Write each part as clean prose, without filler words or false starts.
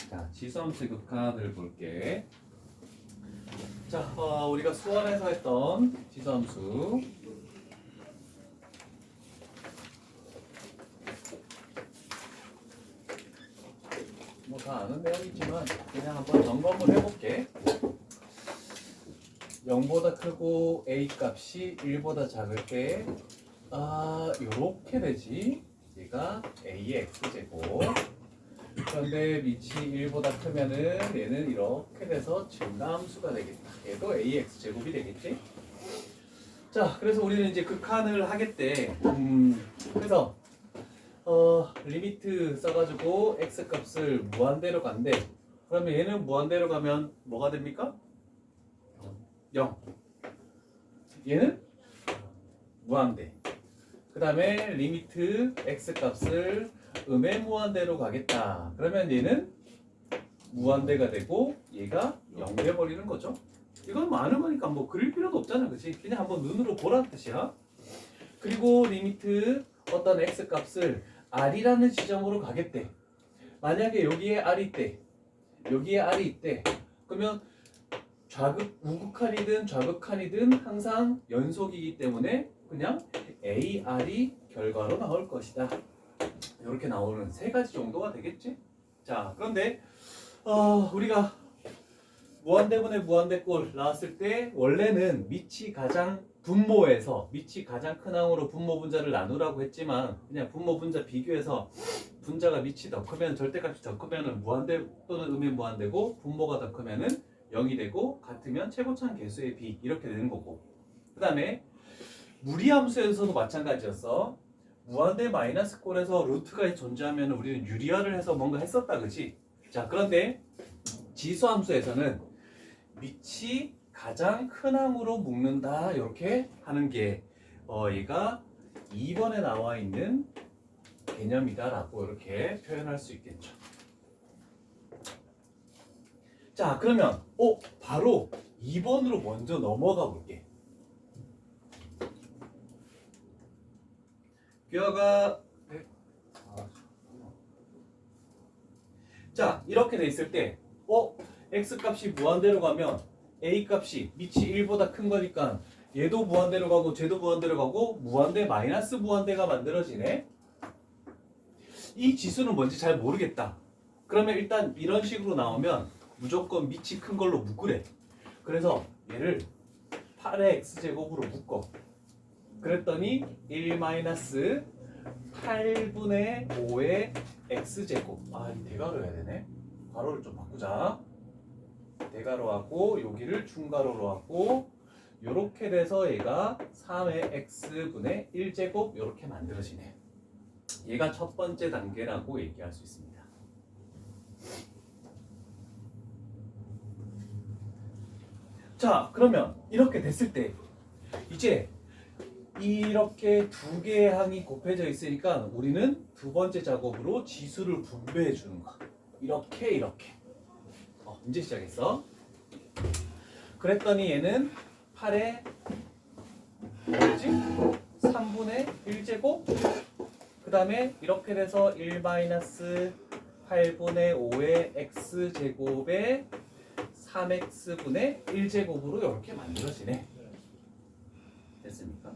자, 지수함수의 극한을 볼게. 자, 우리가 수원에서 했던 지수함수. 뭐 다 아는 내용이지만 그냥 한번 점검을 해볼게. 0보다 크고 a 값이 1보다 작을 때 요렇게 되지. 얘가 a의 x제곱. 그런데 밑이 1보다 크면은 얘는 이렇게 돼서 증가함수가 되겠다. 얘도 a의 x제곱이 되겠지. 자, 그래서 우리는 이제 극한을 하겠대. 그래서 리미트 써가지고 x 값을 무한대로 간대. 그러면 얘는 무한대로 가면 뭐가 됩니까? 0. 얘는 무한대. 그 다음에 리미트 x 값을 음의 무한대로 가겠다. 그러면 얘는 무한대가 되고 얘가 0 돼버리는 거죠. 이건 많은 거니까 뭐 그릴 필요도 없잖아, 그치? 그냥 한번 눈으로 보라는 뜻이야. 그리고 리미트 어떤 x 값을 r이라는 지점으로 가겠대. 만약에 여기에 r이 있대, 여기에 r이 있대. 그러면 우극한이든 좌극한이든 항상 연속이기 때문에 그냥 AR이 결과로 나올 것이다. 이렇게 나오는 세 가지 정도가 되겠지? 자, 그런데 우리가 무한대분의 무한대꼴 나왔을 때 원래는 밑이 가장 밑이 가장 큰 항으로 분모 분자를 나누라고 했지만 그냥 분모 분자 비교해서 분자가 밑이 더 크면 절대값이 더 크면은 무한대 또는 음의 무한대고 분모가 더 크면은 0이 되고 같으면 최고차항 개수의 비 이렇게 되는 거고, 그 다음에 무리함수에서도 마찬가지였어. 무한대 마이너스 꼴에서 루트가 존재하면 우리는 유리화를 해서 뭔가 했었다, 그치? 자, 그런데 지수함수에서는 밑이 가장 큰 항으로 묶는다 이렇게 하는 게 얘가 2번에 나와 있는 개념이다 라고 이렇게 표현할 수 있겠죠. 자, 그러면 바로 2번으로 먼저 넘어가 볼게. 뼈가 자, 이렇게 돼 있을 때 x 값이 무한대로 가면 a 값이 밑이 1보다 큰 거니까 얘도 무한대로 가고 쟤도 무한대로 가고 무한대 마이너스 무한대가 만들어지네. 이 지수는 뭔지 잘 모르겠다. 그러면 일단 이런 식으로 나오면 무조건 밑이 큰 걸로 묶으래. 그래서 얘를 8의 x제곱으로 묶어. 그랬더니 1-8분의 5의 x제곱. 이 대괄호 해야 되네. 괄호를 좀 바꾸자. 대괄호하고 여기를 중괄호로 하고 요렇게 돼서 얘가 3의 x분의 1제곱 요렇게 만들어지네. 얘가 첫 번째 단계라고 얘기할 수 있습니다. 자, 그러면 이렇게 됐을 때 이제 이렇게 두 개의 항이 곱해져 있으니까 우리는 두 번째 작업으로 지수를 분배해 주는 거. 이렇게 이제 시작했어. 그랬더니 얘는 8의 뭐지? 3분의 1제곱. 그 다음에 이렇게 돼서 1-8분의 5의 x제곱에 3x분의 1제곱으로 이렇게 만들어지네. 됐습니까?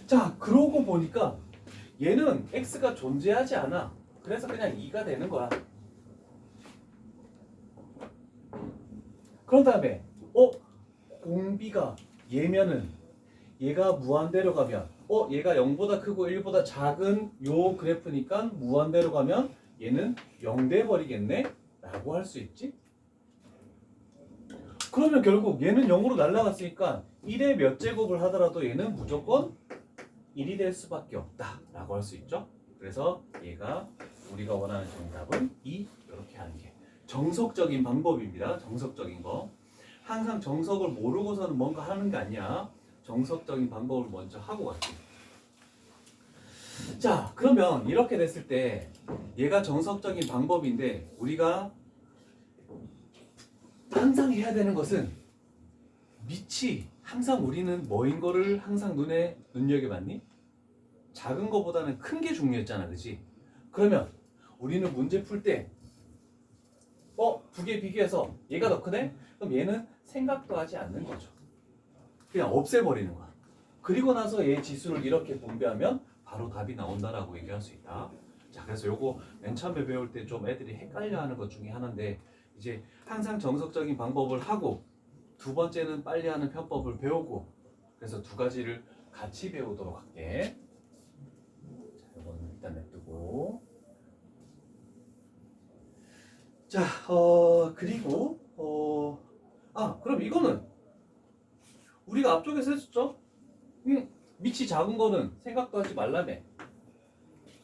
자, 그러고 보니까 얘는 x가 존재하지 않아. 그래서 그냥 2가 되는 거야. 그런 다음에 공비가 얘면은 얘가 무한대로 가면 얘가 0보다 크고 1보다 작은 요 그래프니까 무한대로 가면 얘는 0 돼버리겠네 라고 할 수 있지. 그러면 결국 얘는 0으로 날아갔으니까 1의 몇 제곱을 하더라도 얘는 무조건 1이 될 수밖에 없다 라고 할 수 있죠. 그래서 얘가 우리가 원하는 정답은 2 이렇게 하는 게 정석적인 방법입니다. 정석적인 거. 항상 정석을 모르고서는 뭔가 하는 게 아니야. 정석적인 방법을 먼저 하고 갈게. 자, 그러면 이렇게 됐을 때 얘가 정석적인 방법인데 우리가 항상 해야 되는 것은 밑이 항상 우리는 뭐인 거를 항상 눈여겨봤니? 작은 거보다는 큰 게 중요했잖아, 그지? 그러면 우리는 문제 풀 때 두 개 비교해서 얘가 더 크네? 그럼 얘는 생각도 하지 않는 거죠. 그냥 없애버리는 거야. 그리고 나서 얘 지수를 이렇게 분배하면 바로 답이 나온다라고 얘기할 수 있다. 자, 그래서 요거 맨 처음에 배울 때 좀 애들이 헷갈려하는 것 중에 하나인데, 이제 항상 정석적인 방법을 하고 두 번째는 빨리 하는 편법을 배우고, 그래서 두 가지를 같이 배우도록 할게. 자, 이거는 일단 냅두고. 자, 그리고 그럼 이거는 우리가 앞쪽에서 했었죠? 밑이 작은 거는 생각도 하지 말라며.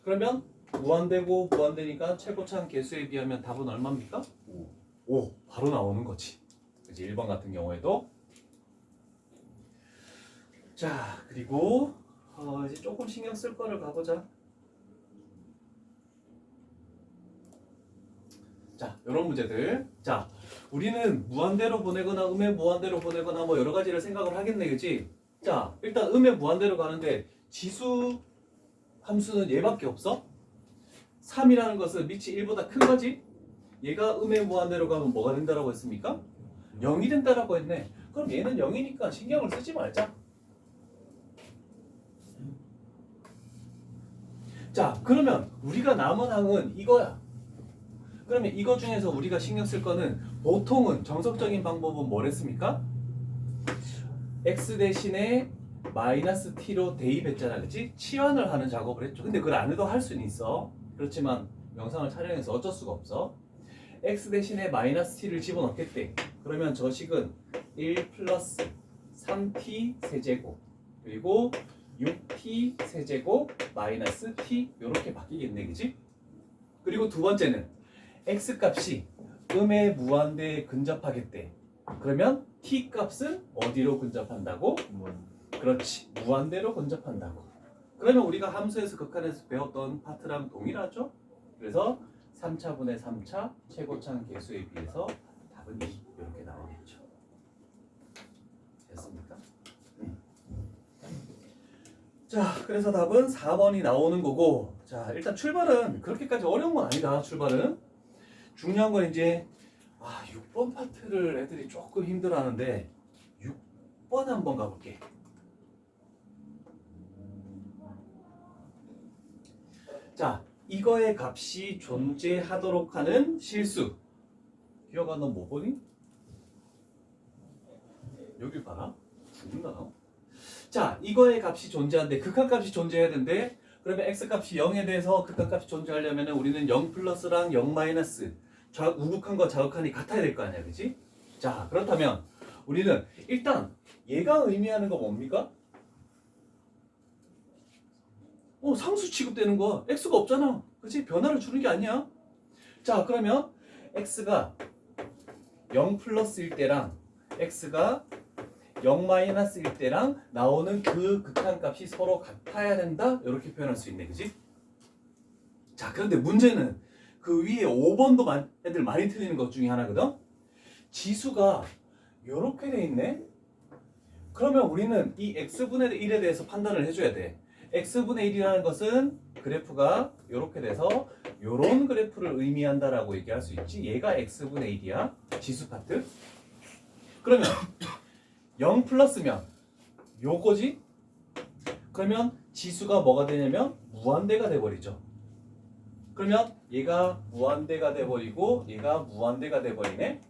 그러면 무한대고 무한대니까 최고차항 개수에 비하면 답은 얼마입니까? 5. 바로 나오는 거지. 그치? 1번 같은 경우에도. 자, 그리고 이제 조금 신경 쓸 거를 가보자. 자, 이런 문제들. 자, 우리는 무한대로 보내거나 음의 무한대로 보내거나 뭐 여러 가지를 생각을 하겠네, 그치? 자, 일단 음의 무한대로 가는데 지수 함수는 얘밖에 없어? 3이라는 것은 밑이 1보다 큰 거지? 얘가 음의 무한대로 가면 뭐가 된다라고 했습니까? 0이 된다라고 했네. 그럼 얘는 0이니까 신경을 쓰지 말자. 자, 그러면 우리가 남은 항은 이거야. 그러면 이거 중에서 우리가 신경 쓸 거는, 보통은 정석적인 방법은 뭐랬습니까? x 대신에 마이너스 t로 대입했잖아, 그치? 치환을 하는 작업을 했죠. 근데 그걸 안 해도 할 수는 있어. 그렇지만 영상을 촬영해서 어쩔 수가 없어. x 대신에 마이너스 t를 집어넣겠대. 그러면 저 식은 1 플러스 3t 세제곱 그리고 6t 세제곱 마이너스 t 이렇게 바뀌겠네, 그치? 그리고 두 번째는 x 값이 음의 무한대에 근접하겠대. 그러면 t 값은 어디로 근접한다고? 그렇지, 무한대로 근접한다고. 그러면 우리가 함수에서 극한에서 배웠던 파트랑 동일하죠? 그래서 3차분의 3차 최고차항 개수에 비해서 답은 2 이렇게 나오겠죠. 됐습니까? 자, 그래서 답은 4번이 나오는 거고, 자, 일단 출발은 그렇게까지 어려운 건 아니다. 출발은 중요한 건 이제 6번 파트를 애들이 조금 힘들어하는데 6번 한번 가볼게. 자, 이거의 값이 존재하도록 하는 실수. 기억아, 너 뭐 보니? 여기 봐라. 죽는다. 자, 이거의 값이 존재하는데 극한값이 존재해야 되는데, 그러면 x값이 0에 대해서 극한값이 존재하려면 우리는 0 플러스랑 0 마이너스 우극한과 자극한이 같아야 될 거 아니야, 그치? 자, 그렇다면 우리는 일단 얘가 의미하는 건 뭡니까? 상수 취급되는 거야. x가 없잖아, 그치? 변화를 주는 게 아니야. 자, 그러면 x가 0 플러스일 때랑 x가 0 마이너스일 때랑 나오는 그 극한값이 서로 같아야 된다, 이렇게 표현할 수 있네, 그치? 자, 그런데 문제는 그 위에 5번도 애들 많이 틀리는 것 중에 하나거든. 지수가 이렇게 돼 있네. 그러면 우리는 이 x분의 1에 대해서 판단을 해줘야 돼. x분의 1이라는 것은 그래프가 이렇게 돼서 이런 그래프를 의미한다라고 얘기할 수 있지. 얘가 x분의 1이야, 지수 파트. 그러면 0 플러스면 요거지? 그러면 지수가 뭐가 되냐면 무한대가 돼버리죠. 그러면 얘가 무한대가 돼버리고 얘가 무한대가 돼버리네.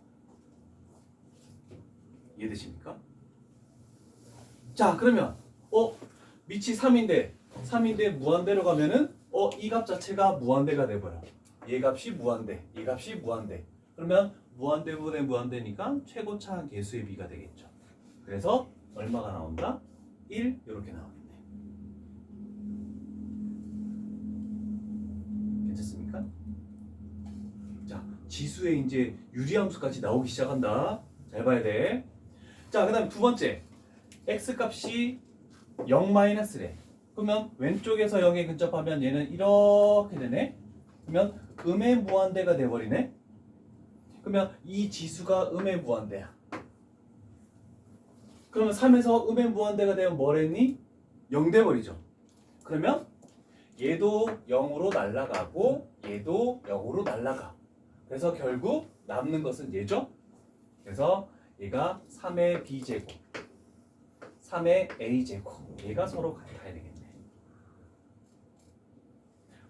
이해되십니까? 자, 그러면 밑이 3인데 무한대로 가면은 이 값 자체가 무한대가 돼버려. 얘 값이 무한대, 얘 값이 무한대. 그러면 무한대분의 무한대니까 최고차항 개수의 비가 되겠죠. 그래서 얼마가 나온다? 1 이렇게 나오겠네. 괜찮습니까? 자, 지수에 이제 유리함수까지 나오기 시작한다. 잘 봐야 돼. 자, 그 다음에 두 번째, x값이 0-래. 그러면 왼쪽에서 0에 근접하면 얘는 이렇게 되네. 그러면 음의 무한대가 돼버리네. 그러면 이 지수가 음의 무한대야. 그러면 3에서 음의 무한대가 되면 뭐랬니? 0 돼버리죠. 그러면 얘도 0으로 날아가고 얘도 0으로 날아가. 그래서 결국 남는 것은 얘죠. 그래서 얘가 3의 b제곱, 3의 a제곱. 얘가 서로 같아야 되겠네.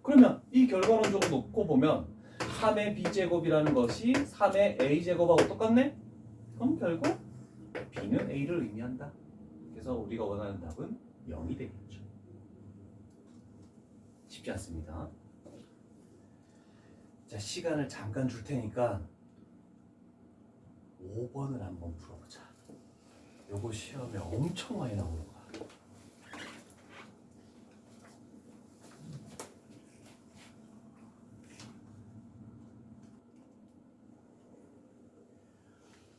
그러면 이 결과론적으로 놓고 보면 3의 b제곱이라는 것이 3의 a제곱하고 똑같네? 그럼 결국 b는 a를 의미한다. 그래서 우리가 원하는 답은 0이 되겠죠. 쉽지 않습니다. 자, 시간을 잠깐 줄 테니까 5번을 한번 풀어보자. 요거 시험에 엄청 많이 나오는 거야.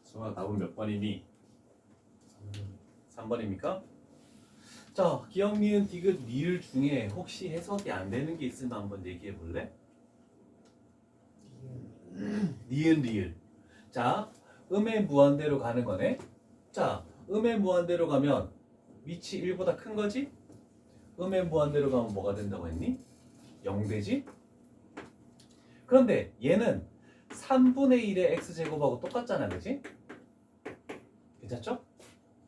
수아, 답은 몇 번이니? 3번입니까? 자, 기억, 니은, 디귿, 리을 중에 혹시 해석이 안 되는 게 있으면 한번 얘기해 볼래? 니은, 리을. 자, 음의 무한대로 가는 거네. 자, 음의 무한대로 가면 위치 1보다 큰 거지? 음의 무한대로 가면 뭐가 된다고 했니? 0 되지? 그런데 얘는 3분의 1의 x제곱하고 똑같잖아, 그지? 괜찮죠?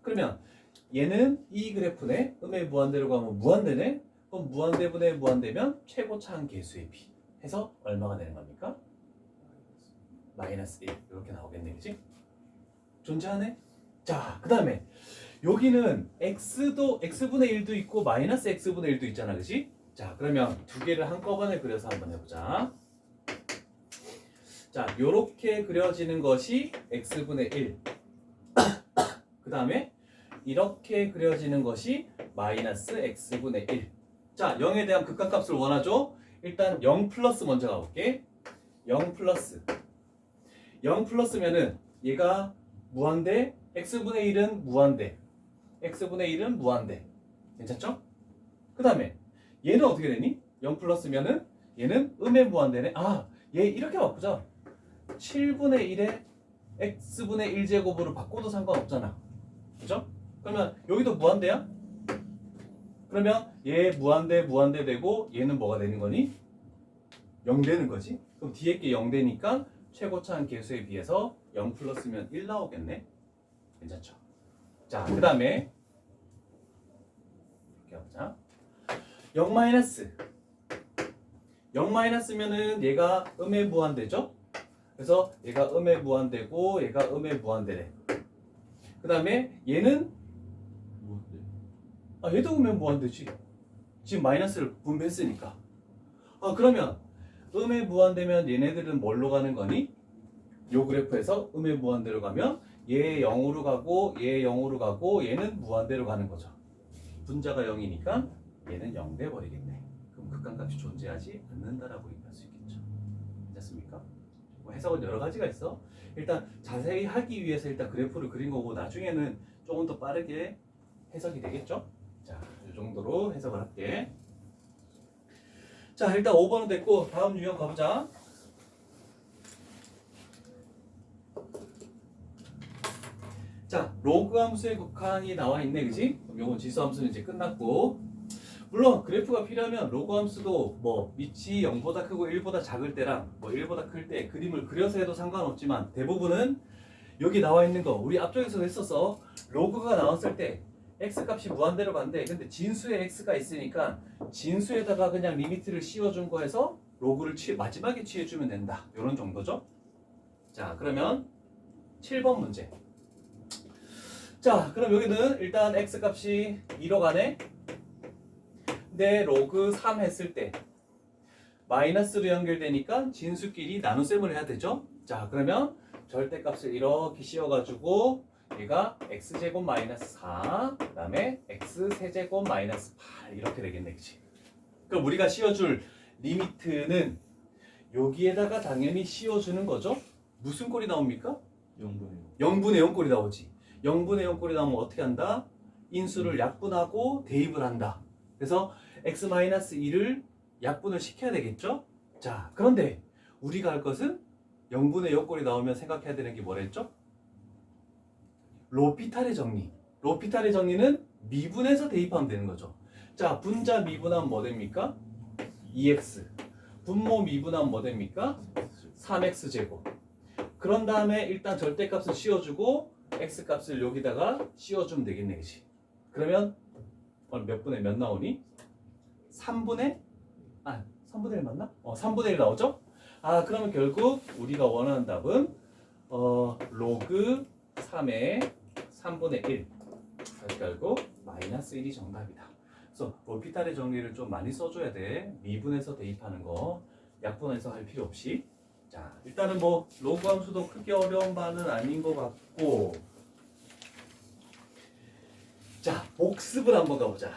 그러면 얘는 이 그래프네. 음의 무한대로 가면 무한대네. 그럼 무한대분의 무한대면 최고차항 계수의 b 해서 얼마가 되는 겁니까? 마이너스 1 이렇게 나오겠네, 그지? 존재하네. 자, 그 다음에 여기는 x도 x분의 1도 있고 마이너스 x분의 1도 있잖아, 그지? 자, 그러면 두 개를 한꺼번에 그려서 한번 해보자. 자, 요렇게 그려지는 것이 x분의 1. 그 다음에 이렇게 그려지는 것이 마이너스 x분의 1. 자, 0에 대한 극한값을 원하죠? 일단 0 플러스 먼저 가볼게. 0 플러스. 0 플러스면은 얘가 무한대, x분의 1은 무한대, x분의 1은 무한대. 괜찮죠? 그 다음에 얘는 어떻게 되니? 0 플러스면은 얘는 음의 무한대네. 아, 얘 이렇게 바꾸자. 7분의 1에 x분의 1제곱으로 바꿔도 상관없잖아. 그죠? 그러면 여기도 무한대야? 그러면 얘 무한대 무한대 되고 얘는 뭐가 되는 거니? 0 되는 거지. 그럼 뒤에 게 0 되니까 최고차항 계수에 비해서 0 플러스면 1 나오겠네. 괜찮죠? 자, 그 다음에 이렇게 하자. 0 마이너스. 0 마이너스면은 얘가 음의 무한대죠? 그래서 얘가 음의 무한대고 얘가 음의 무한대래. 그 다음에 얘는 얘도 음의 무한대지. 지금 마이너스를 분배했으니까. 그러면 음의 무한대면 얘네들은 뭘로 가는 거니? 요 그래프에서 음의 무한대로 가면 얘 0으로 가고 얘 0으로 가고 얘는 무한대로 가는 거죠. 분자가 0이니까 얘는 0 돼버리겠네. 그럼 극한값이 존재하지 않는다라고 얘기할 수 있겠죠. 괜찮습니까? 뭐 해석은 여러 가지가 있어. 일단 자세히 하기 위해서 일단 그래프를 그린 거고 나중에는 조금 더 빠르게 해석이 되겠죠. 자, 이 정도로 해석을 할게. 자, 일단 5번은 됐고 다음 유형 가보자. 자, 로그 함수의 극한이 나와 있네, 그지? 그럼 요건 지수 함수는 이제 끝났고, 물론 그래프가 필요하면 로그 함수도 뭐 밑이 0보다 크고 1보다 작을 때랑 뭐 1보다 클 때 그림을 그려서 해도 상관없지만 대부분은 여기 나와 있는 거 우리 앞쪽에서 했었어. 로그가 나왔을 때 x 값이 무한대로 간대. 근데 진수에 x가 있으니까 진수에다가 그냥 리미트를 씌워준 거에서 로그를 마지막에 취해주면 된다. 이런 정도죠. 자, 그러면 7번 문제. 자, 그럼 여기는 일단 x 값이 2로 가네. 근데 로그 3 했을 때 마이너스로 연결되니까 진수끼리 나눗셈을 해야 되죠. 자, 그러면 절대값을 이렇게 씌워가지고 얘가 x제곱 마이너스 4, 그 다음에 x세제곱 마이너스 8 이렇게 되겠네, 그치? 그럼 우리가 씌워줄 리미트는 여기에다가 당연히 씌워주는 거죠. 무슨 꼴이 나옵니까? 0분의 0 꼴이 나오지. 0분의 0 꼴이 나오면 어떻게 한다? 인수를 약분하고 대입을 한다. 그래서 x-2를 약분을 시켜야 되겠죠? 자, 그런데 우리가 할 것은 0분의 0 꼴이 나오면 생각해야 되는 게 뭐랬죠? 로피탈의 정리. 로피탈의 정리는 미분해서 대입하면 되는 거죠. 자, 분자 미분하면 뭐 됩니까? 2x. 분모 미분하면 뭐 됩니까? 3x제곱. 그런 다음에 일단 절대값을 씌워주고 x값을 여기다가 씌워주면 되겠네, 그치? 그러면 몇 분의 몇 나오니? 3분의 3분의 1 맞나? 3분의 1 나오죠? 그러면 결국 우리가 원하는 답은 로그 3의 3분의 1. 그래서 결국 마이너스 1이 정답이다. 그래서 로피탈의 정리를 좀 많이 써줘야 돼. 미분해서 대입하는 거 약분해서 할 필요 없이. 자, 일단은 뭐 로그 함수도 크게 어려운 바는 아닌 것 같고, 자, 복습을 한번 가보자.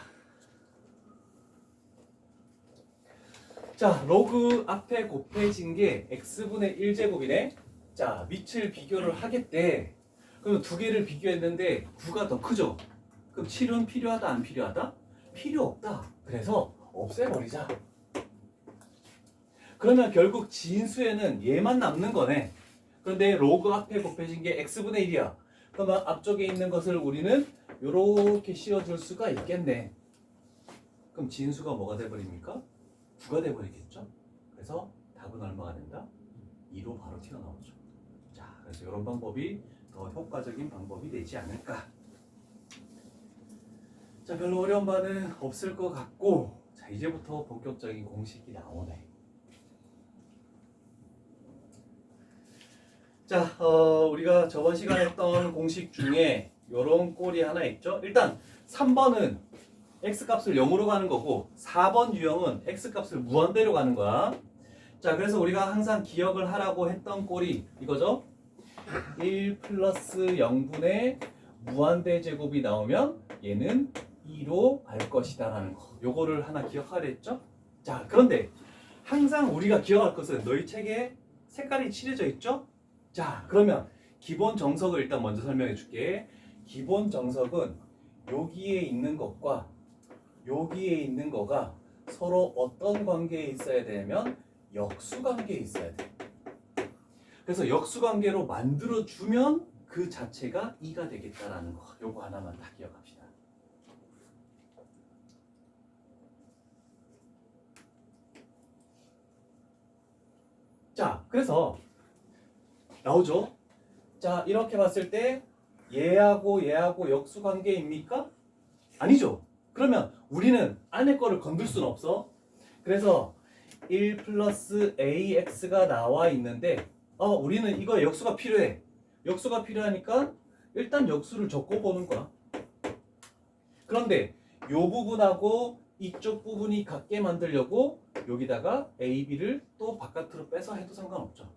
자, 로그 앞에 곱해진 게 x분의 1제곱이네. 자, 밑을 비교를 하겠대. 그럼 두 개를 비교했는데 9가 더 크죠? 그럼 7은 필요하다, 안 필요하다? 필요 없다. 그래서 없애버리자. 그러면 결국 진수에는 얘만 남는 거네. 그런데 로그 앞에 곱해진 게 x분의 1이야. 그러면 앞쪽에 있는 것을 우리는 이렇게 씌워줄 수가 있겠네. 그럼 진수가 뭐가 돼버립니까? 9가 돼버리겠죠. 그래서 답은 얼마가 된다? 2로 바로 튀어나오죠. 자, 그래서 이런 방법이 더 효과적인 방법이 되지 않을까. 자, 별로 어려운 바는 없을 것 같고, 자, 이제부터 본격적인 공식이 나오네. 자, 우리가 저번 시간에 했던 공식 중에 이런 꼴이 하나 있죠. 일단 3번은 x값을 0으로 가는 거고 4번 유형은 x값을 무한대로 가는 거야. 자, 그래서 우리가 항상 기억을 하라고 했던 꼴이 이거죠. 1 플러스 0분의 무한대 제곱이 나오면 얘는 2로 갈 것이다 라는 거. 요거를 하나 기억하려 했죠. 자, 그런데 항상 우리가 기억할 것은 너희 책에 색깔이 칠해져 있죠. 자, 그러면 기본 정석을 일단 먼저 설명해 줄게. 기본 정석은 여기에 있는 것과 여기에 있는 거가 서로 어떤 관계에 있어야 되냐면 역수 관계에 있어야 돼. 그래서 역수 관계로 만들어 주면 그 자체가 2가 되겠다라는 거. 요거 하나만 다 기억합시다. 자, 그래서 나오죠. 자, 이렇게 봤을 때 얘하고 얘하고 역수 관계입니까? 아니죠. 그러면 우리는 안에 거를 건들 수는 없어. 그래서 1 플러스 ax가 나와 있는데 우리는 이거 역수가 필요해. 역수가 필요하니까 일단 역수를 적고 보는 거야. 그런데 이 부분하고 이쪽 부분이 같게 만들려고 여기다가 a, b를 또 바깥으로 빼서 해도 상관없죠.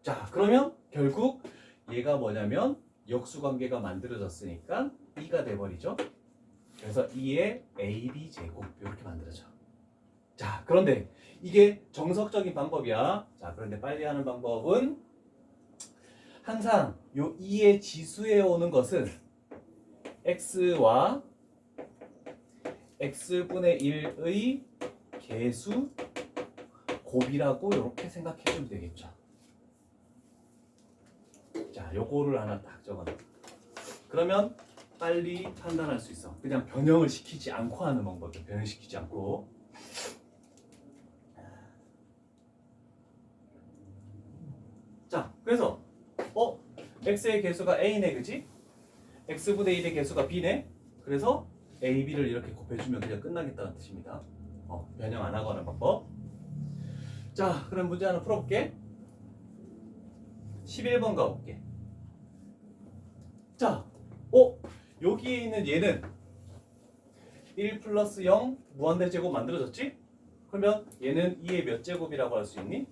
자, 그러면 결국 얘가 뭐냐면 역수관계가 만들어졌으니까 2가 돼버리죠. 그래서 2의 ab 제곱 이렇게 만들어져. 자, 그런데 이게 정석적인 방법이야. 자, 그런데 빨리 하는 방법은 항상 요 2의 지수에 오는 것은 x와 x분의 1의 개수 곱이라고 이렇게 생각해 주면 되겠죠. 자, 요거를 하나 딱 적어놔. 그러면 빨리 판단할 수 있어. 그냥 변형을 시키지 않고 하는 방법이야. 변형시키지 않고. 자, 그래서 x의 개수가 a네, 그지? x분의 1의 개수가 b네. 그래서 a, b를 이렇게 곱해주면 그냥 끝나겠다는 뜻입니다. 변형 안 하고 하는 방법. 자, 그럼 문제 하나 풀어볼게. 11번 가볼게. 자, 여기에 있는 얘는 1 플러스 0 무한대 제곱 만들어졌지? 그러면 얘는 2의 몇 제곱이라고 할 수 있니?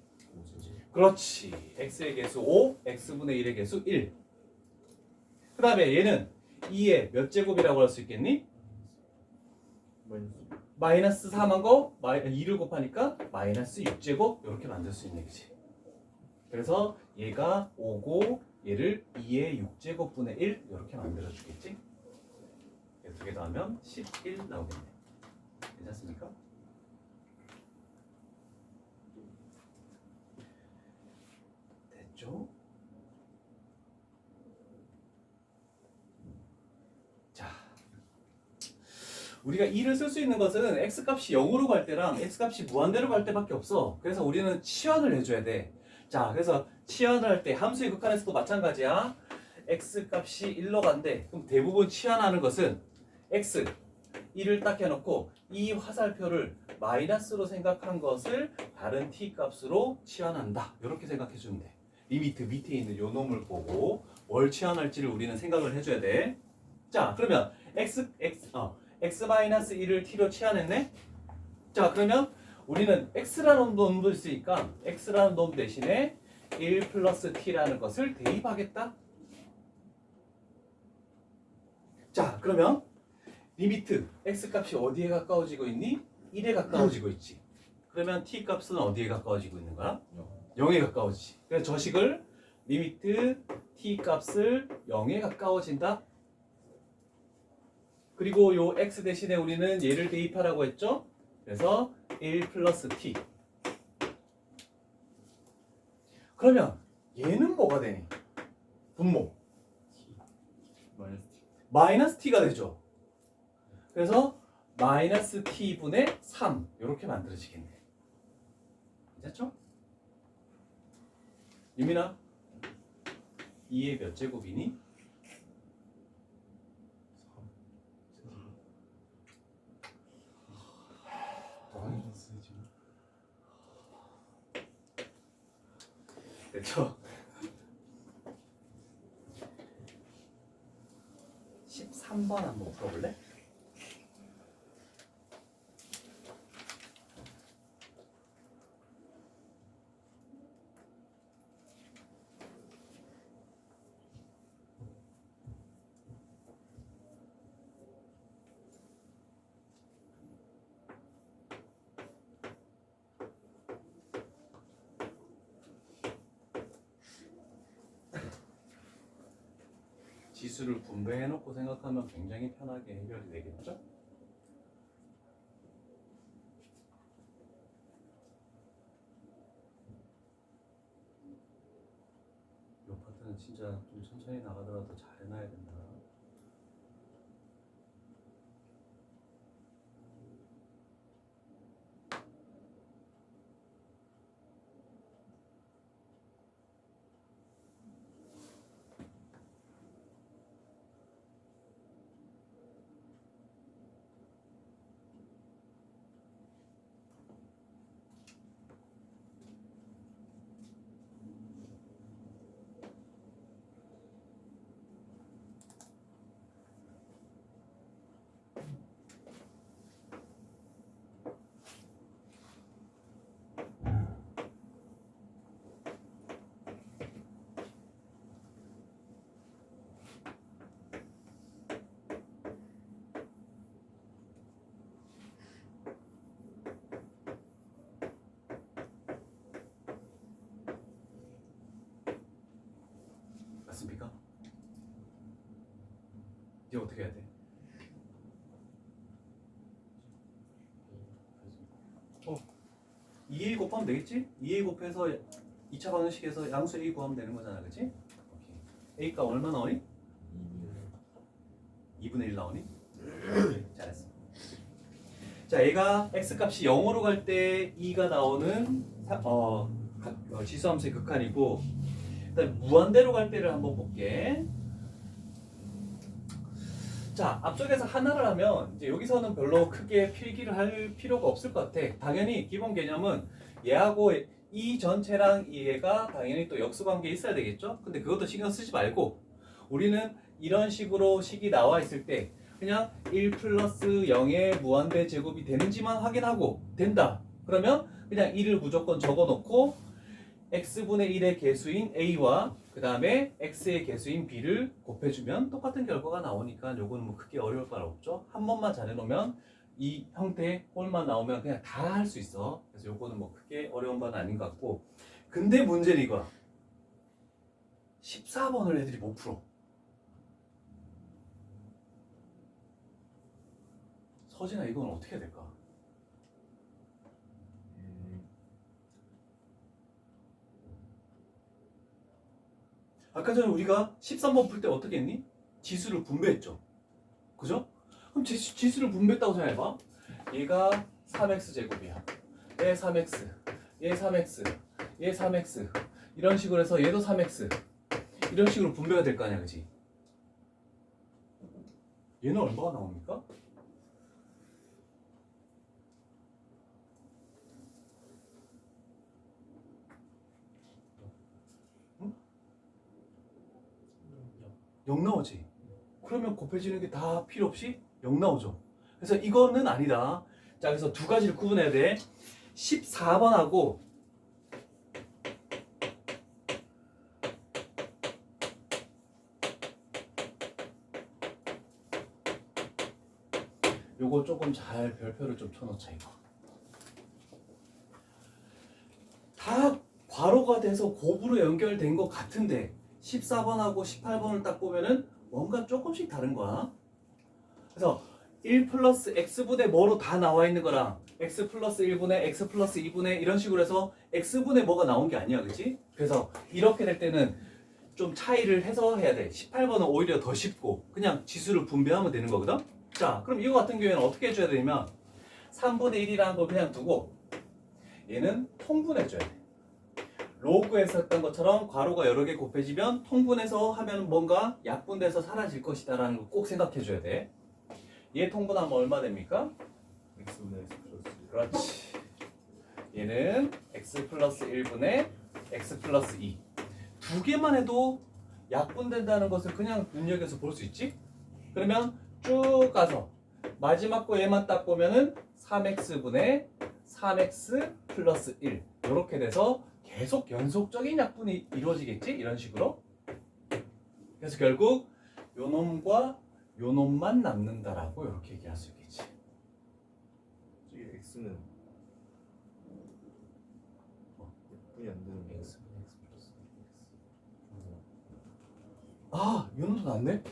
그렇지. x의 개수 5, x분의 1의 개수 1. 그 다음에 얘는 2의 몇 제곱이라고 할 수 있겠니? 마이너스 4만 거 2를 곱하니까 마이너스 6제곱 이렇게 만들 수 있는 거지. 그래서 얘가 5고 얘를 2의 6제곱분의 1 이렇게 만들어 주겠지. 두 개 더하면 11 나오겠네. 괜찮습니까? 됐죠? 자, 우리가 2를 쓸 수 있는 것은 x값이 0으로 갈 때랑 x값이 무한대로 갈 때밖에 없어. 그래서 우리는 치환을 해줘야 돼. 자, 그래서 치환을 할 때 함수의 극한에서도 마찬가지야. x값이 1로 간대. 그럼 대부분 치환하는 것은 x 1을 딱 해놓고 이 화살표를 마이너스로 생각한 것을 다른 t 값으로 치환한다. 이렇게 생각해 주면 돼. 리미트 밑에 있는 요 놈을 보고 뭘 치환할지를 우리는 생각을 해줘야 돼. 자, 그러면 x-1을 t로 치환했네? 자, 그러면 우리는 x라는 놈도 있으니까 x라는 놈 대신에 1 플러스 t라는 것을 대입하겠다. 자, 그러면 리미트 x값이 어디에 가까워지고 있니? 1에 가까워지고 있지. 그러면 t값은 어디에 가까워지고 있는 거야? 0에 가까워지지. 그래서 저 식을 리미트 t값을 0에 가까워진다. 그리고 요 x 대신에 우리는 얘를 대입하라고 했죠? 그래서 1 플러스 t. 그러면 얘는 뭐가 되니? 분모. 마이너스 t가 되죠. 그래서 마이너스 t분의 3 이렇게 만들어지겠네. 괜찮죠? 유민아, 2의 몇 제곱이니? 됐죠? 13번 한번 풀어볼래? 지수를 분배해놓고 생각하면 굉장히 편하게 해결이 되겠죠? 이 파트는 진짜 좀 천천히 나가더라도 잘 해놔야 된다. 맞습니까? 이제 어떻게 해야 돼? 어, 2a 곱하면 되겠지? 2a 곱해서 2차 방정식에서 양수 a 구하면 되는 거잖아, 그치? 오케이. a가 얼마 나오니? 2분의 1 나오니? 잘했어. 자, 얘가 x값이 0으로 갈 때 2가 나오는 지수함수의 극한이고, 그다음 무한대로 갈 때를 한번 볼게. 자, 앞쪽에서 하나를 하면 이제 여기서는 별로 크게 필기를 할 필요가 없을 것 같아. 당연히 기본 개념은 얘하고 이 전체랑 얘가 당연히 또 역수관계에 있어야 되겠죠? 근데 그것도 신경 쓰지 말고 우리는 이런 식으로 식이 나와 있을 때 그냥 1 플러스 0의 무한대 제곱이 되는지만 확인하고 된다. 그러면 그냥 1을 무조건 적어놓고 x분의 1의 개수인 a와 그 다음에 x의 개수인 b를 곱해주면 똑같은 결과가 나오니까 요거는 뭐 크게 어려울 건 없죠. 한 번만 잘해놓으면 이 형태의 꼴만 나오면 그냥 다 할 수 있어. 그래서 요거는 뭐 크게 어려운 건 아닌 것 같고, 근데 문제는 이거야. 14번을 애들이 못 풀어. 서진아, 이건 어떻게 해야 될까? 아까 전에 우리가 13번 풀 때 어떻게 했니? 지수를 분배했죠. 그죠? 그럼 지수를 분배했다고 생각해봐. 얘가 3x 제곱이야. 얘 3x, 얘 3x, 얘 3x 이런 식으로 해서 얘도 3x 이런 식으로 분배가 될 거 아니야, 그지? 얘는 얼마가 나옵니까? 응? 0 나오지? 그러면 곱해지는 게 다 필요 없이 0 나오죠. 그래서 이거는 아니다. 자, 그래서 두 가지를 구분해야 돼. 14번하고 요거 조금 잘 별표를 좀 쳐놓자 이거. 다 괄호가 돼서 곱으로 연결된 것 같은데 14번하고 18번을 딱 보면은 뭔가 조금씩 다른 거야. 그래서 1 플러스 x분의 뭐로 다 나와 있는 거랑 x 플러스 1분의 x 플러스 2분의 이런 식으로 해서 x분의 뭐가 나온 게 아니야, 그치? 그래서 이렇게 될 때는 좀 차이를 해서 해야 돼. 18번은 오히려 더 쉽고 그냥 지수를 분배하면 되는 거거든. 자, 그럼 이거 같은 경우에는 어떻게 해줘야 되냐면 3분의 1이라는 걸 그냥 두고 얘는 통분해줘야 돼. 로그에서 했던 것처럼 괄호가 여러 개 곱해지면 통분해서 하면 뭔가 약분돼서 사라질 것이다 라는 거 꼭 생각해줘야 돼. 얘 통분하면 얼마 됩니까? x분의 x 플러스 그렇지. 얘는 x 플러스 1분의 x 플러스 2. 두 개만 해도 약분된다는 것을 그냥 눈여겨서 볼 수 있지? 그러면 쭉 가서 마지막 거 얘만 딱 보면은 3x분의 3x 플러스 1 이렇게 돼서 계속 연속적인 약분이 이루어지겠지? 이런 식으로. 그래서 결국 요 놈과 요 놈만 남는다라고 이렇게 얘기할 수 있겠지. 저기 x는 분이 안 되는 거 x 플러스 아, 요 놈도 낫네?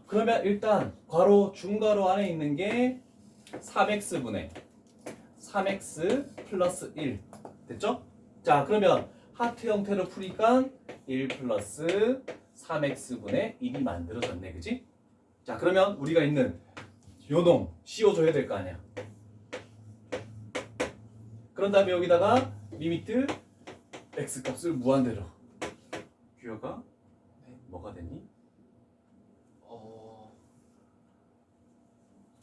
그러면 일단 괄호 중괄호 안에 있는 게 3x분의 3x 플러스 1 됐죠? 자, 그러면 하트 형태로 풀니까 1 플러스 3x분의 1이 만들어졌네, 그지? 자, 그러면 우리가 있는 요놈 씌워줘야 될 거 아니야. 그런 다음에 여기다가 리미트 x값을 무한대로. 규혁아, 뭐가 되니?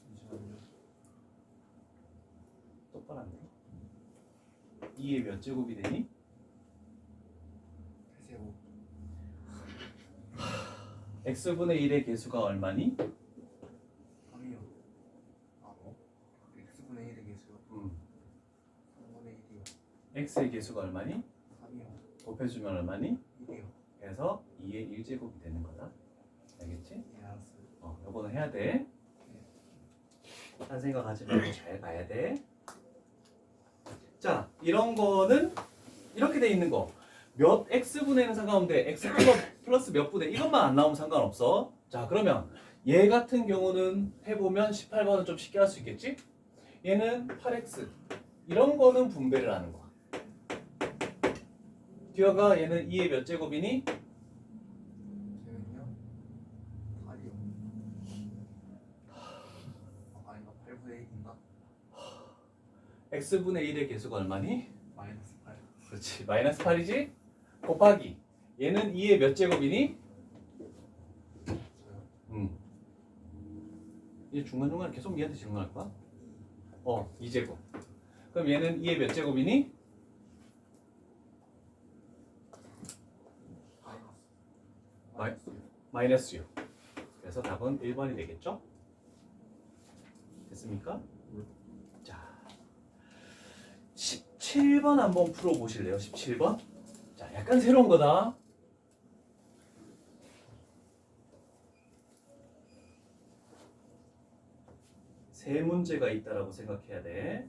잠시만요. 똑바로 안 돼? 2의 몇 제곱이 되니? 세제곱 x분의 1의 개수가 얼마니? 3이요. x분의 1의 개수요. 3분의 1이요. x의 개수가 얼마니? 3이요. 곱해주면 얼마니? 1이요. 그래서 2의 1제곱이 되는 거다. 알겠지? 예, 알았어요. 요거는 해야 돼. 딴 생각하지 말고 잘 봐야 돼. 자, 이런 거는 이렇게 돼 있는 거. 몇 x분의는 상관없는데 x 플러스 몇 분의 이것만 안 나오면 상관없어. 자, 그러면 얘 같은 경우는 해보면 18번은 좀 쉽게 할 수 있겠지? 얘는 8x. 이런 거는 분배를 하는 거야. 기어가 얘는 2의 몇 제곱이니? 쟤는요? 8이요. 아닌가? 8분의 1인가? x분의 1의 개수가 얼마니? 마이너스 8. 그렇지. 마이너스 8이지? 곱하기 얘는 2의 몇 제곱이니? 저요? 얘 중간중간 계속 얘한테 질문할 거야? 2제곱. 그럼 얘는 2의 몇 제곱이니? 마이너스. 마이너스 6. 그래서 답은 1번이 되겠죠? 됐습니까? 자, 17번 한번 풀어보실래요? 17번? 자, 약간 새로운 거다. 세 문제가 있다라고 생각해야 돼.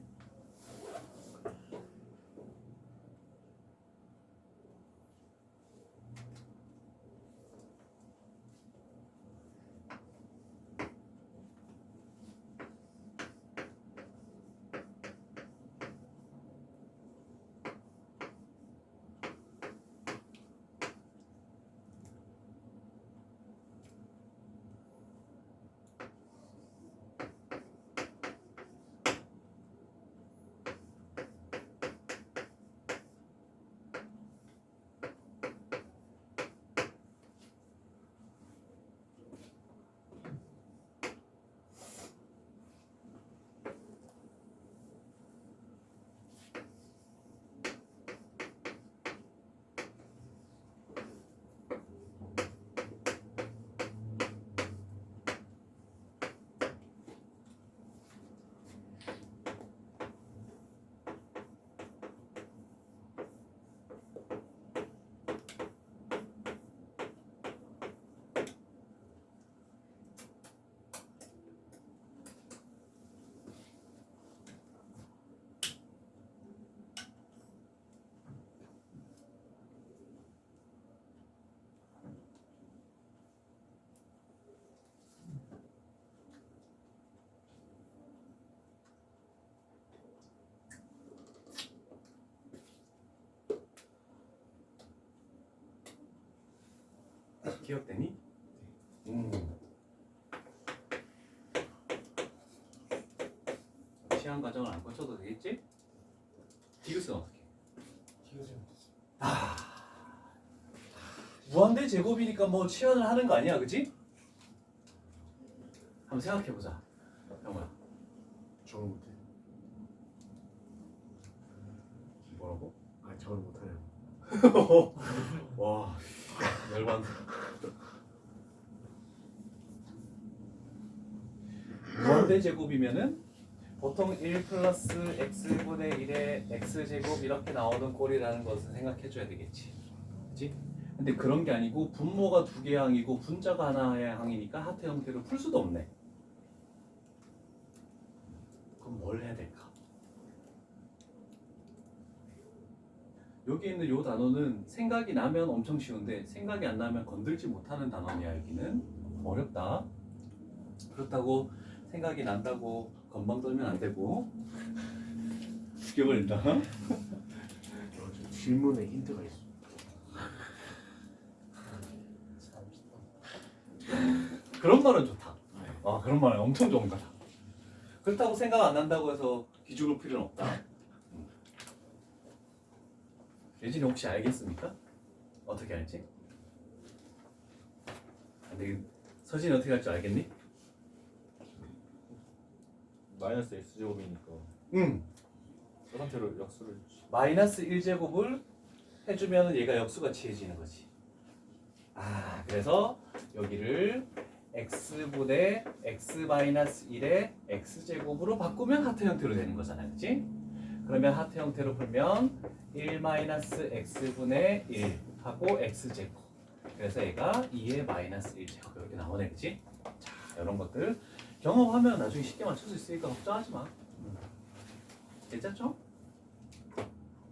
기억되니? 시한 과정을 안 거쳐도 되겠지? 디귿은 어떻게? 디귿은 무한대 제곱이니까 뭐 치환을 하는 거 아니야, 그지? 한번 생각해보자. 영호야. 저걸 못해. 뭐라고? 아 저걸 못하냐. 와, 열받네. 무한대 제곱이면은 보통 1 플러스 x분의 1의 x제곱 이렇게 나오는 꼴이라는 것을 생각해줘야 되겠지. 그치? 근데 그런 게 아니고 분모가 두 개의 항이고 분자가 하나의 항이니까 하트 형태로 풀 수도 없네. 그럼 뭘 해야 될까? 여기 있는 이 단어는 생각이 나면 엄청 쉬운데 생각이 안 나면 건들지 못하는 단어냐. 여기는 어렵다. 그렇다고 생각이 난다고 건방 떨면 안 되고 죽여버린다. 저 질문에 힌트가 있어. 그런 말은 좋다. 그런 말은 엄청 좋은 거다. 그렇다고 생각 안 난다고 해서 기죽을 필요는 없다. 예진이 혹시 알겠습니까? 어떻게 알지? 근데 서진이 어떻게 할 줄 알겠니? 마이너스 x제곱이니까 응. 저 상태로 역수를 마이너스 1제곱을 해주면 얘가 역수가 취해지는 거지. 그래서 여기를 x분의 x-1의 x제곱으로 바꾸면 하트 형태로 되는 거잖아, 그치? 그러면 하트 형태로 풀면 1-x분의 1 하고 x제곱. 그래서 얘가 2의 마이너스 1제곱 이렇게 나오네, 그치? 자, 이런 것들 경험하면 나중에 쉽게 맞출 수 있으니까 걱정하지 마. 괜찮죠?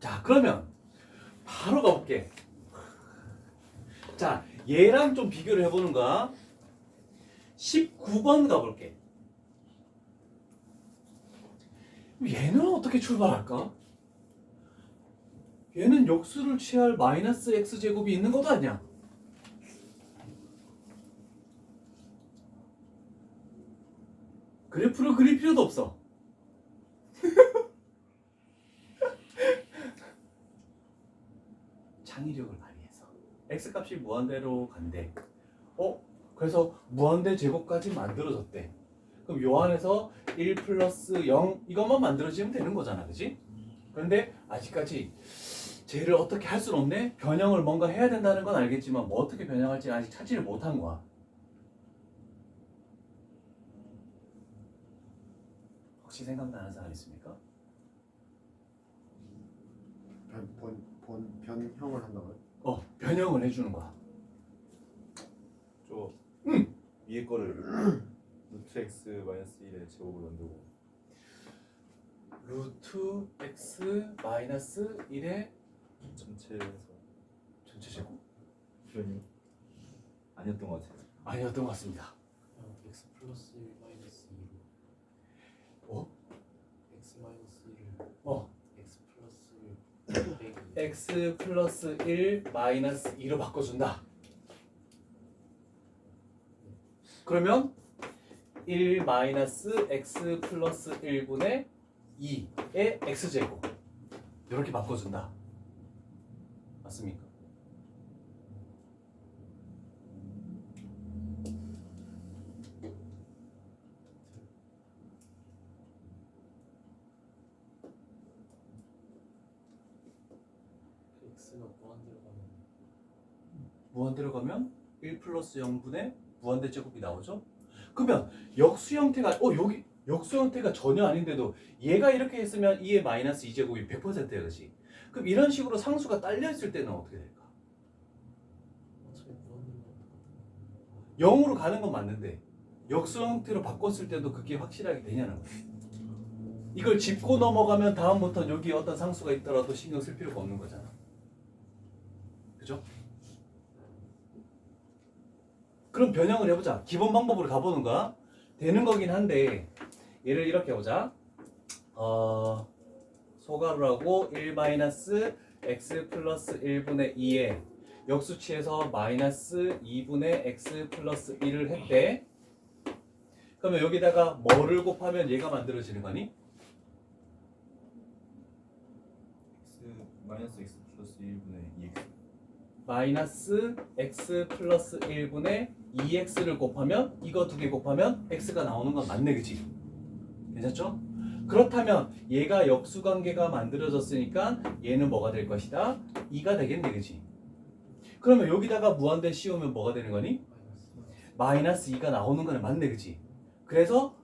자, 그러면 바로 가볼게. 자, 얘랑 좀 비교를 해보는 거야. 19번 가볼게. 얘는 어떻게 출발할까? 얘는 역수를 취할 마이너스 x제곱이 있는 것도 아니야. 그래프를 그릴 필요도 없어. 창의력을 발휘해서 x값이 무한대로 간대. 그래서 무한대 제곱까지 만들어졌대. 그럼 요 안에서 1 플러스 0 이것만 만들어지면 되는 거잖아, 그지? 그런데 아직까지 쟤를 어떻게 할 수는 없네. 변형을 뭔가 해야 된다는 건 알겠지만 뭐 어떻게 변형할지 아직 찾지를 못한 거야. 혹시 생각나는 사람 있습니까? 변형을 한다고요? 변형을 해주는 거야. 저 응. 위에 거를 루트 x 마이너스 1의 제곱을 만들고 루트 x 마이너스 1의 전체에서 전체 제곱? 변이 아니었던 것 같아요. 아니었던 것 같습니다. x 플러스 1 마이너스 2로 어? x 마이너스 1을 어. x 플러스 1 빼기 x 플러스 1 마이너스 2로 바꿔준다. 그러면 1 마이너스 x 플러스 1분의 2의 x제곱 이렇게 바꿔준다. 맞습니까? x가 무한대로 가면 무한대로 가면 1 플러스 0분의 무한대 제곱이 나오죠? 그러면 역수 형태가 여기 역수 형태가 전혀 아닌데도 얘가 이렇게 했으면 2의 마이너스 2제곱이 100%야, 그렇지? 그럼 이런 식으로 상수가 딸려 있을 때는 어떻게 될까? 어차피 무한대로 가면 0으로 가는 건 맞는데 역수 형태로 바꿨을 때도 그게 확실하게 되냐는 거야. 이걸 짚고 넘어가면 다음부터 여기 어떤 상수가 있더라도 신경 쓸 필요가 없는 거잖아. 그죠? 그럼 변형을 해보자. 기본 방법으로 가보는 거야. 되는 거긴 한데 얘를 이렇게 해보자. 소가루라고 1 마이너스 x 플러스 1분의 2에 역수치에서 마이너스 2분의 x 플러스 1을 했대. 그러면 여기다가 뭐를 곱하면 얘가 만들어지는 거니? 마이너스 x 플러스 1분의 2x. 마이너스 x 플러스 1분의 2x를 곱하면 이거 두 개 곱하면 x가 나오는 건 맞네, 그치? 괜찮죠? 그렇다면 얘가 역수관계가 만들어졌으니까 얘는 뭐가 될 것이다? 2가 되겠네, 그치? 그러면 여기다가 무한대 씌우면 뭐가 되는 거니? 마이너스 2가 나오는 거는 맞네, 그치? 그래서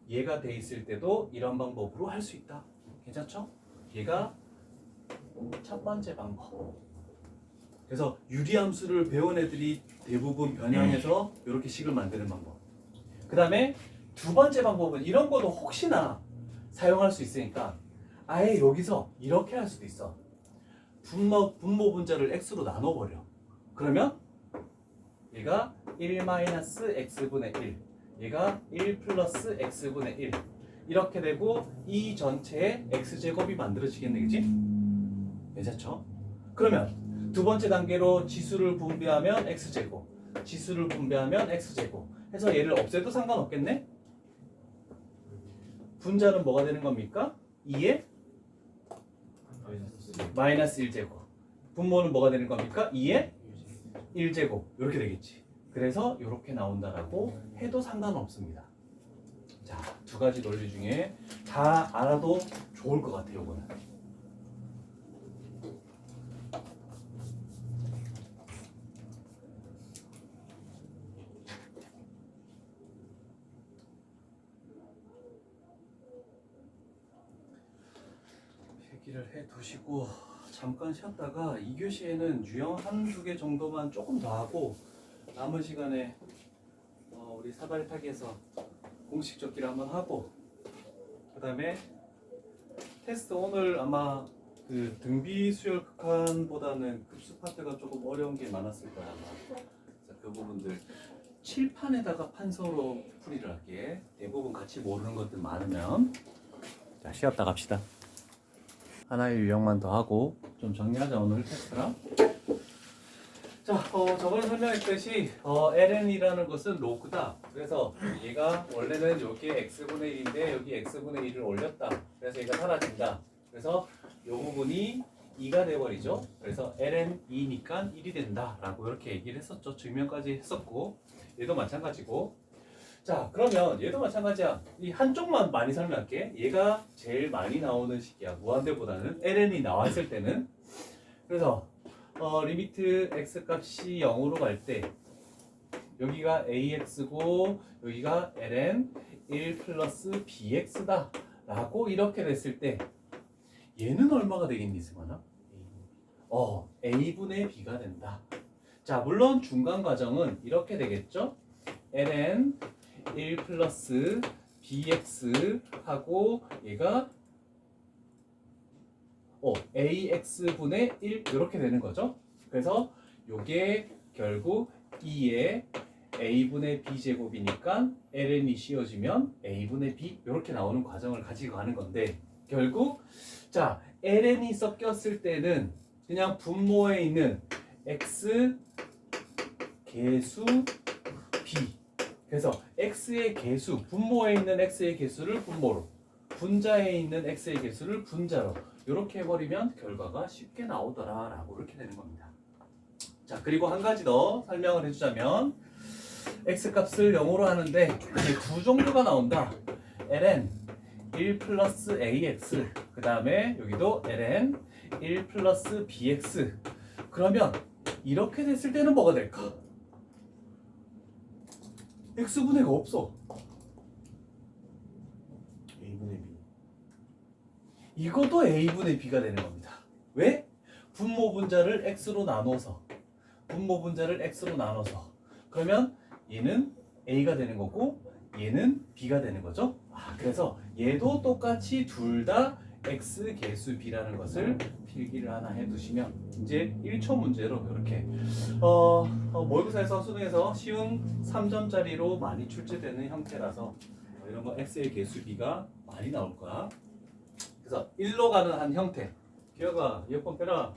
얘가 돼 있을 때도 이런 방법으로 할 수 있다. 괜찮죠? 얘가 첫 번째 방법. 그래서 유리함수를 배운 애들이 대부분 변형해서 이렇게 식을 만드는 방법. 그 다음에 두 번째 방법은 이런 것도 혹시나 사용할 수 있으니까 아예 여기서 이렇게 할 수도 있어. 분모 분자를 x로 나눠버려. 그러면 얘가 1-x분의 1, 얘가 1 플러스 x분의 1 이렇게 되고 이 전체에 x제곱이 만들어지겠네, 그치? 괜찮죠? 그러면 두 번째 단계로 지수를 분배하면 x제곱, 지수를 분배하면 x제곱 해서 얘를 없애도 상관없겠네? 분자는 뭐가 되는 겁니까? 2에 마이너스 1제곱. 분모는 뭐가 되는 겁니까? 2에 1제곱. 이렇게 되겠지. 그래서 이렇게 나온다라고 해도 상관없습니다. 자, 두 가지 논리 중에 다 알아도 좋을 것 같아요, 이거는. 얘기를 해 두시고 잠깐 쉬었다가 2교시에는 유형 한두 개 정도만 조금 더 하고 남은 시간에 우리 사다리타기에서 공식 적기를 한번 하고 그 다음에 테스트 오늘 아마 그 등비 수열 극한보다는 급수 파트가 조금 어려운 게 많았을 거야 아마. 그래서 그 부분들 칠판에다가 판서로 풀이를 할게. 대부분 같이 모르는 것들 많으면. 자, 쉬었다 갑시다. 하나의 유형만 더 하고 좀 정리하자 오늘 테스트랑. 자, 저번에 설명했듯이 ln이라는 것은 로그다. 그래서 얘가 원래는 여기에 x분의 1인데 여기 x분의 1을 올렸다. 그래서 얘가 사라진다. 그래서 이 부분이 2가 돼버리죠. 그래서 ln 2니까 1이 된다라고 이렇게 얘기를 했었죠. 증명까지 했었고 얘도 마찬가지고. 자, 그러면 얘도 마찬가지야. 이 한쪽만 많이 설명할게. 얘가 제일 많이 나오는 식이야. 무한대보다는 ln이 나왔을 때는. 그래서 리미트 x 값이 0으로 갈 때 여기가 ax고 여기가 ln 1 플러스 bx다 라고 이렇게 됐을 때 얘는 얼마가 되겠니, 승환아? a분의 b가 된다. 자, 물론 중간 과정은 이렇게 되겠죠. ln 1 플러스 bx 하고 얘가 ax분의 1 이렇게 되는 거죠. 그래서 요게 결국 2의 a분의 b제곱이니까 ln이 씌워지면 a분의 b 이렇게 나오는 과정을 가지고 가는 건데 결국 자 ln이 섞였을 때는 그냥 분모에 있는 x 개수 b 그래서 x의 개수 분모에 있는 x의 개수를 분모로 분자에 있는 x의 개수를 분자로 이렇게 해버리면 결과가 쉽게 나오더라 라고 이렇게 되는 겁니다. 자, 그리고 한 가지 더 설명을 해주자면 x값을 0으로 하는데 이게 두 종류가 나온다. ln 1 플러스 ax 그 다음에 여기도 ln 1 플러스 bx. 그러면 이렇게 됐을 때는 뭐가 될까? x분의가 없어. a분의 b. 이것도 a분의 b가 되는 겁니다. 왜? 분모 분자를 x로 나눠서 그러면 얘는 a가 되는 거고 얘는 b가 되는 거죠. 그래서 얘도 똑같이 둘 다 x 개수 b라는 것을 필기를 하나 해두시면 이제 1초 문제로 이렇게 모의고사에서 수능에서 쉬운 3점짜리로 많이 출제되는 형태라서 이런 거 x의 개수 b가 많이 나올 거야. 그래서 1로 가는 한 형태. 기어가 이어폰 빼라.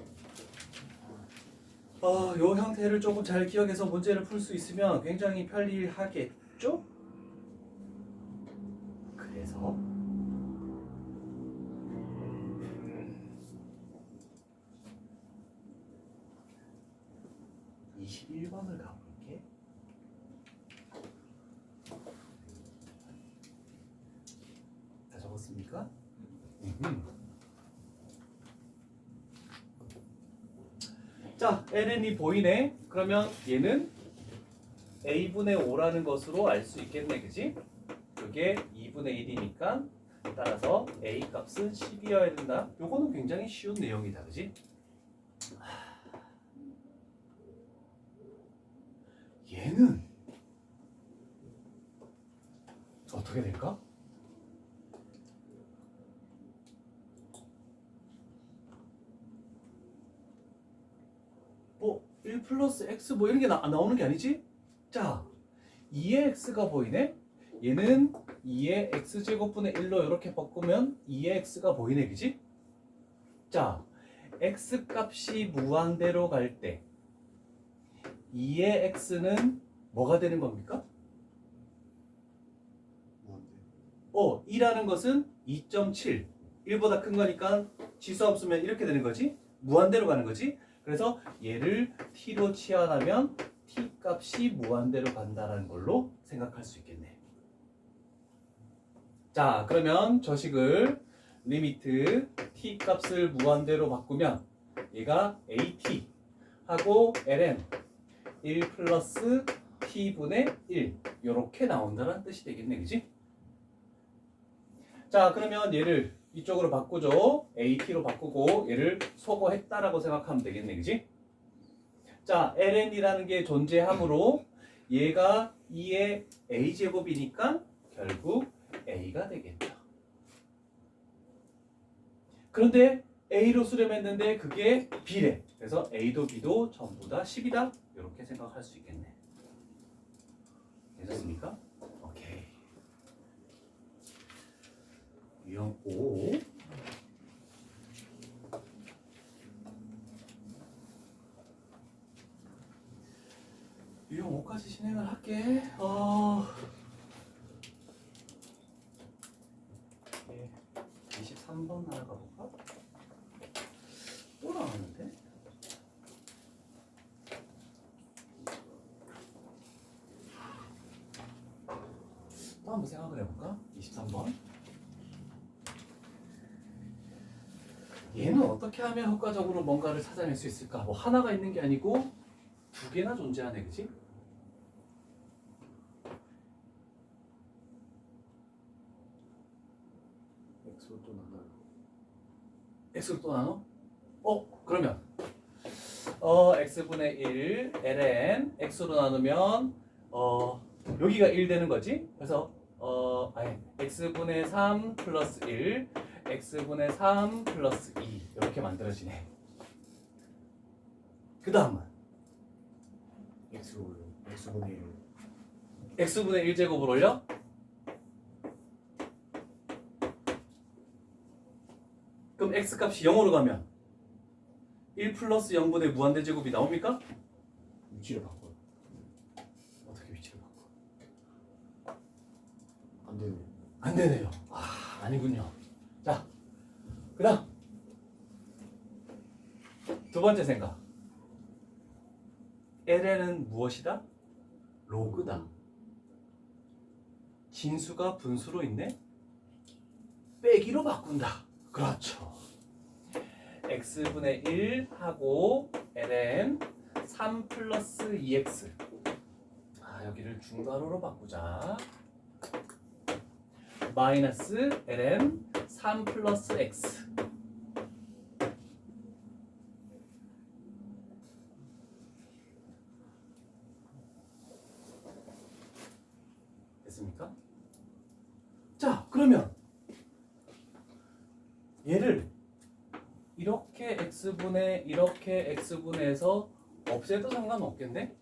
요 형태를 조금 잘 기억해서 문제를 풀 수 있으면 굉장히 편리하겠죠? 그래서 21번을 가볼게. 다 적었습니까? 자, ln이 보이네. 그러면 얘는 a분의 5라는 것으로 알 수 있겠네, 그지? 그게 2분의 1이니까 따라서 a 값은 10이어야 된다. 요거는 굉장히 쉬운 내용이다, 그지? 얘는 어떻게 될까? 뭐 1 플러스 x 뭐 이런 게 나오는 게 아니지? 자, 2의 x가 보이네? 얘는 2의 x제곱분의 1로 이렇게 바꾸면 2의 x가 보이네, 그지? 자, x 값이 무한대로 갈 때 2의 x는 뭐가 되는 겁니까? 뭔데? 2라는 것은 2.7 1보다 큰 거니까 지수 없으면 이렇게 되는 거지? 무한대로 가는 거지? 그래서 얘를 t로 치환하면 t 값이 무한대로 간다는 걸로 생각할 수 있겠네. 자, 그러면 저 식을 리미트 t 값을 무한대로 바꾸면 얘가 at 하고 ln 1 플러스 t분의 1 이렇게 나온다는 뜻이 되겠네, 그지? 자, 그러면 얘를 이쪽으로 바꾸죠. at로 바꾸고 얘를 소거했다라고 생각하면 되겠네, 그지? 자, ln이라는 게 존재하므로 얘가 2의 a제곱이니까 결국 a가 되겠죠. 그런데 a로 수렴했는데 그게 b래. 그래서 a도 b도 전부 다 10이다. 이렇게 생각할 수 있겠네. 괜찮습니까? 오케이. 유형 5. 유형 5까지 진행을 할게. 23번 나아가 볼까? 또 나왔는데? 또 한번 생각을 해볼까? 23번. 얘는 어떻게 하면 효과적으로 뭔가를 찾아낼 수 있을까? 뭐 하나가 있는 게 아니고 두 개나 존재하네, 그치? X로 또 나눠요. x로 또 나눠? 그러면 x분의 1 ln x로 나누면 여기가 1 되는 거지? 그래서 x분의 3 플러스 1 x분의 3 플러스 2 이렇게 만들어지네. 그 다음은 X로 올려. X분의 1. x분의 1제곱을 올려? 그럼 x값이 0으로 가면 1 플러스 0분의 무한대 제곱이 나옵니까? 위치를 바꿔요. 어떻게 위치를 바꿔? 안 되네. 안 되네요. 아니군요. 자, 그 다음 두 번째 생각. ln은 무엇이다? 로그다. 진수가 분수로 있네? 빼기로 바꾼다. 그렇죠. x분의 1 하고 ln 3 플러스 2x. 여기를 중괄호로 바꾸자. 마이너스 ln 3 플러스 x. 됐습니까? 자, 그러면 얘를 이렇게 x분해서 없애도 상관없겠네?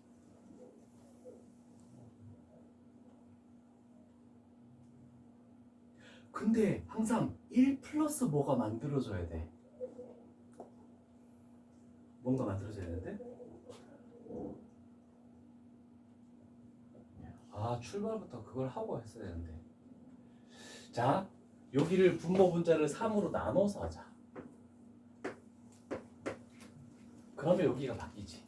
근데 항상 1 플러스 뭐가 만들어져야 돼. 뭔가 만들어져야 되는데? 아, 출발부터 그걸 하고 했어야 되는데. 자, 여기를 분모 분자를 3으로 나눠서 하자. 그러면 여기가 바뀌지.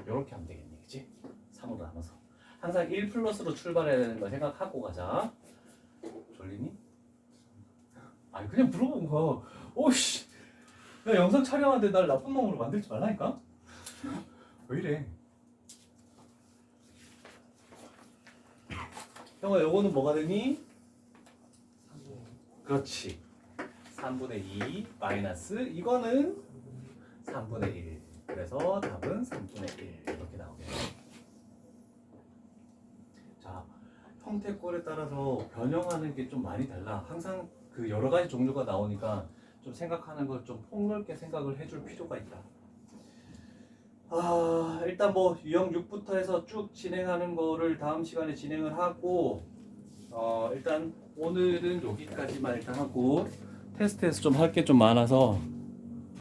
이렇게 하면 되겠네, 그치? 3으로 나눠서. 항상 1 플러스로 출발해야 되는 걸 생각하고 가자. 졸리니? 아니, 그냥 물어본 거. 오씨, 야, 영상 촬영하는데 날 나쁜 놈으로 만들지 말라니까? 왜 이래? 형아, 요거는 뭐가 되니? 그렇지. 3분의 2 마이너스 이거는 3분의 1. 그래서 답은 3분의 1 이렇게 나오겠네. 자, 형태꼴에 따라서 변형하는 게 좀 많이 달라. 항상 그 여러 가지 종류가 나오니까 좀 생각하는 걸 좀 폭넓게 생각을 해줄 필요가 있다. 일단 뭐 유형 6부터 해서 쭉 진행하는 거를 다음 시간에 진행을 하고 일단 오늘은 여기까지만 일단 하고 테스트에서 좀 할 게 좀 많아서